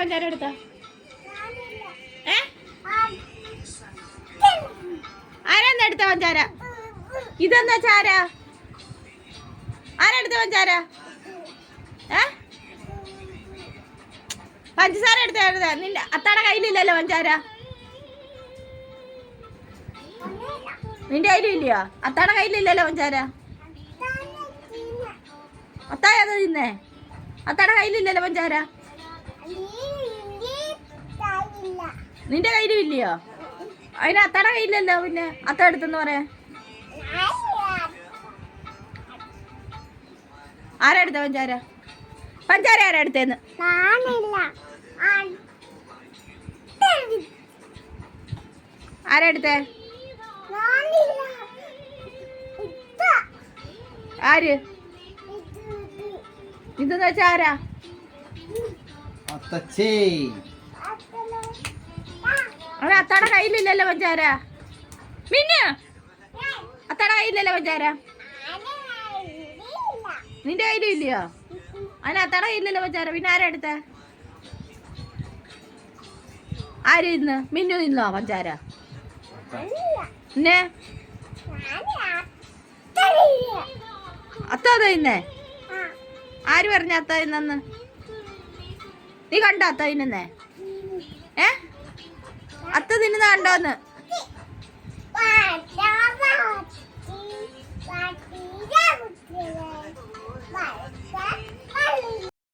പഞ്ചാര എടുത്ത ആരാ എടുത്ത പഞ്ചാര? ഇതെന്താ ചാര? ആരെടുത്ത പഞ്ചാര? പഞ്ചസാര എടുത്ത നിന്റെ അത്താടെ കയ്യിലില്ലല്ലോ പഞ്ചാര. നിന്റെ കയ്യിലും ഇല്ലയോ? അത്താടെ കയ്യിലില്ലല്ലോ പഞ്ചാര. അത്തായ അത് തിന്നേ. അത്താടെ കയ്യിലില്ലല്ലോ പഞ്ചാര. നിന്റെ കയ്യിലും ഇല്ലയോ? അതിന് അത്താടെ കയ്യിലല്ലോ. പിന്നെ അത്ത എടുത്തെന്ന് പറയാ. ആരാ എടുത്ത പഞ്ചാര? പഞ്ചാര ആരാ എടുത്തേന്ന്? ആരാ എടുത്തേ? ആര്? ഇതെന്ന് വെച്ചാ ആരാ? അവിടെ അത്താടെ കയ്യിലില്ലല്ലോ പഞ്ചാര. പിന്നെ അത്താടെ കയ്യിലല്ലോ പഞ്ചാര. നിന്റെ കയ്യിലും ഇല്ലയോ? അതിന് അത്താടെ കയ്യിലല്ലോ പഞ്ചാര. പിന്നെ ആരാ എടുത്ത? ആര് ഇന്ന്? മിന്നു തിന്നോ പഞ്ചാര? പിന്നെ അത്ത അത് തിന്നേ? ആര് പറഞ്ഞ അത്ത തിന്നെന്ന്? നീ കണ്ടോ അത്ത തിന്നുന്നേ? അത്ത തിന്നുന്ന കണ്ടോന്ന്?